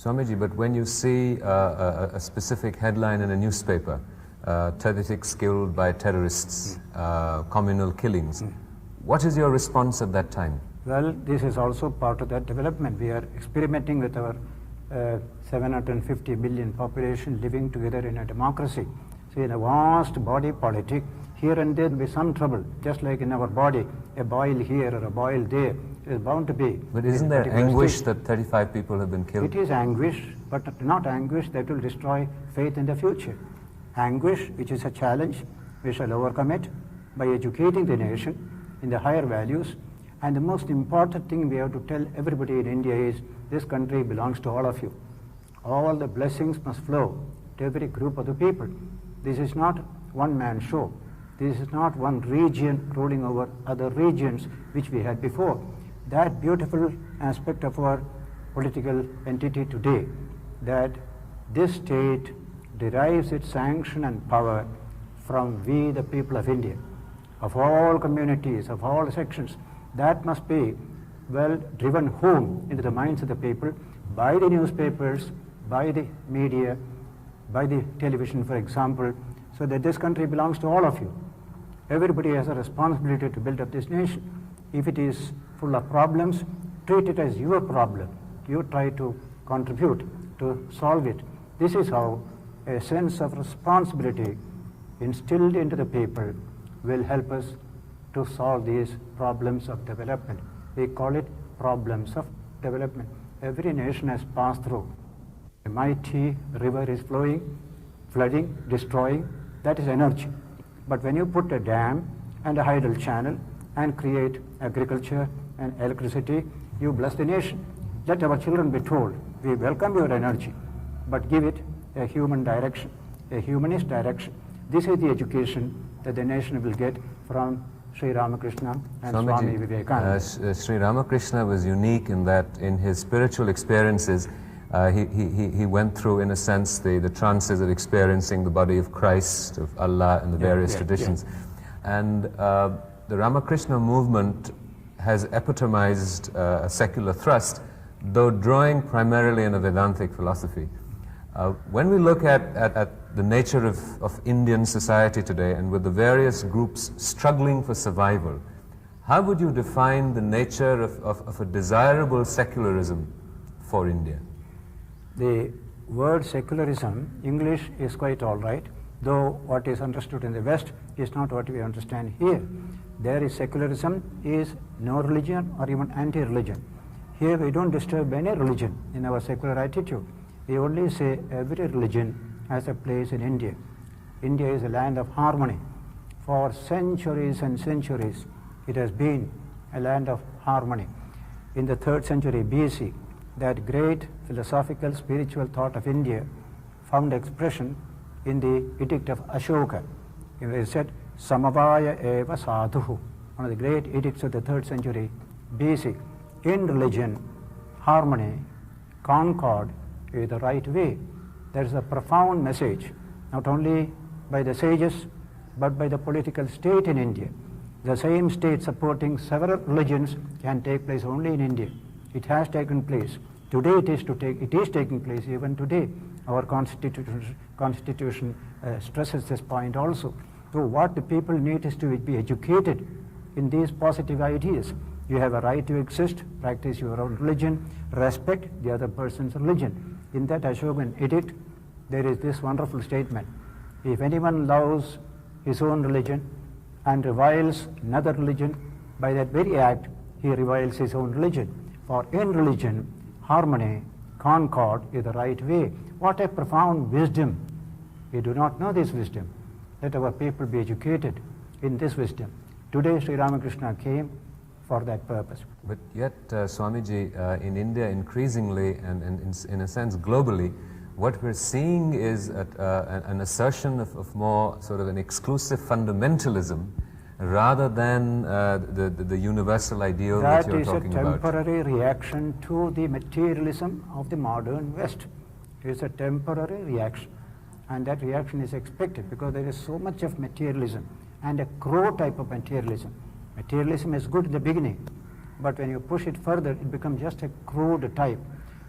Swamiji, but when you see a specific headline in a newspaper, 36 killed by terrorists, communal killings, what is your response at that time? Well, this is also part of that development. We are experimenting with our 750 million population living together in a democracy. So in a vast body politic, here and there will be some trouble, just like in our body, a boil here or a boil there is bound to be. But isn't there anguish that 35 people have been killed? It is anguish, but not anguish that will destroy faith in the future. Anguish, which is a challenge, we shall overcome it by educating the nation in the higher values. And the most important thing we have to tell everybody in India is, this country belongs to all of you. All the blessings must flow to every group of the people. This is not one-man show. This is not one region ruling over other regions which we had before. That beautiful aspect of our political entity today, that this state derives its sanction and power from we the people of India, of all communities, of all sections. That must be well driven home into the minds of the people by the newspapers, by the media, by the television, for example, so that this country belongs to all of you. Everybody has a responsibility to build up this nation. If it is full of problems, treat it as your problem. You try to contribute to solve it. This is how a sense of responsibility instilled into the people will help us to solve these problems of development. We call it problems of development. Every nation has passed through. A mighty river is flowing, flooding, destroying. That is energy. But when you put a dam and a hydel channel and create agriculture and electricity, you bless the nation. Let our children be told, we welcome your energy, but give it a human direction, a humanist direction. This is the education that the nation will get from Sri Ramakrishna and Swami Vivekananda. Sri Ramakrishna was unique in that in his spiritual experiences, he went through, in a sense, the trances of experiencing the body of Christ, of Allah, and the various traditions. And the Ramakrishna movement has epitomized a secular thrust, though drawing primarily in a Vedantic philosophy. When we look at the nature of Indian society today, and with the various groups struggling for survival, how would you define the nature of a desirable secularism for India? The word secularism, English is quite all right, though what is understood in the West is not what we understand here. There is secularism, is no religion or even anti-religion. Here we don't disturb any religion in our secular attitude. We only say every religion has a place in India. India is a land of harmony. For centuries and centuries, it has been a land of harmony. In the 3rd century BC, that great philosophical spiritual thought of India found expression in the edict of Ashoka. It said, Samavaya eva sadhuhu, one of the great edicts of the 3rd century BC. In religion, harmony, concord is the right way. There is a profound message, not only by the sages, but by the political state in India. The same state supporting several religions can take place only in India. It has taken place. Today it is taking place even today. Our constitution stresses this point also. So what the people need is to be educated in these positive ideas. You have a right to exist, practice your own religion, respect the other person's religion. In that Ashokan edict, there is this wonderful statement. If anyone loves his own religion and reviles another religion, by that very act, he reviles his own religion. For in religion, harmony, concord is the right way. What a profound wisdom. We do not know this wisdom. Let our people be educated in this wisdom. Today, Sri Ramakrishna came for that purpose. But yet, Swamiji, in India increasingly, and in a sense globally, what we're seeing is an assertion of more sort of an exclusive fundamentalism rather than the universal ideal that you're talking about. That is a temporary reaction to the materialism of the modern West. It is a temporary reaction, and that reaction is expected because there is so much of materialism and a crow type of materialism. Materialism is good in the beginning, but when you push it further, it becomes just a crude type.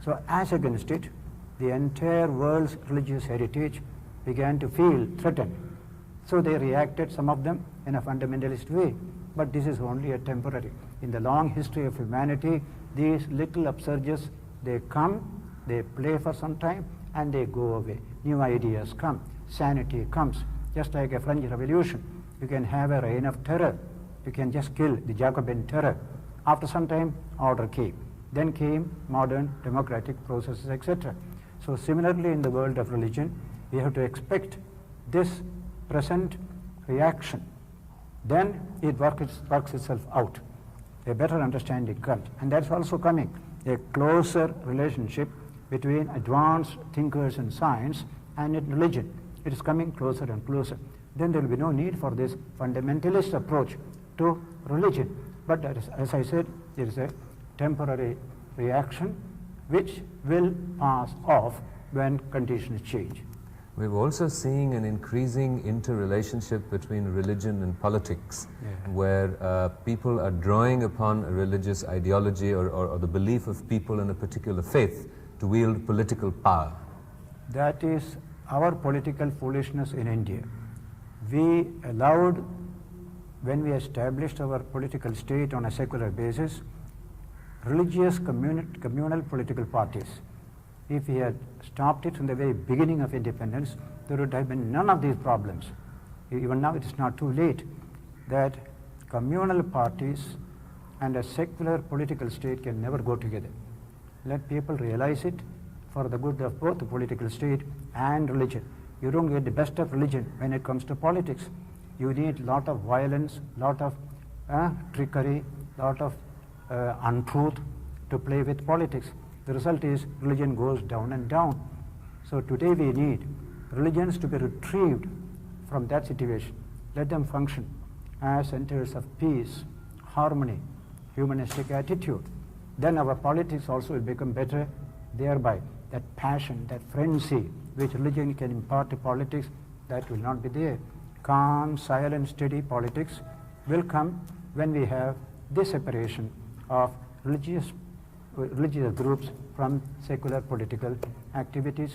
So as against it, the entire world's religious heritage began to feel threatened. So they reacted, some of them, in a fundamentalist way. But this is only a temporary. In the long history of humanity, these little upsurges, they come, they play for some time, and they go away. New ideas come, sanity comes, just like a French Revolution. You can have a reign of terror. You can just kill the Jacobin terror. After some time, order came. Then came modern democratic processes, etc. So similarly in the world of religion, we have to expect this present reaction. Then it works itself out. A better understanding comes. And that's also coming. A closer relationship between advanced thinkers in science and in religion. It is coming closer and closer. Then there will be no need for this fundamentalist approach to religion. But as I said, there is a temporary reaction which will pass off when conditions change. We're also seeing an increasing interrelationship between religion and politics, where people are drawing upon a religious ideology or the belief of people in a particular faith to wield political power. That is our political foolishness in India. We allowed, when we established our political state on a secular basis, religious communal political parties. If we had stopped it from the very beginning of independence, there would have been none of these problems. Even now it is not too late that communal parties and a secular political state can never go together. Let people realize it for the good of both the political state and religion. You don't get the best of religion when it comes to politics. You need a lot of violence, lot of trickery, lot of untruth to play with politics. The result is religion goes down and down. So today we need religions to be retrieved from that situation. Let them function as centers of peace, harmony, humanistic attitude. Then our politics also will become better. Thereby that passion, that frenzy which religion can impart to politics, that will not be there. Calm, silent, steady politics will come when we have this separation of religious groups from secular political activities.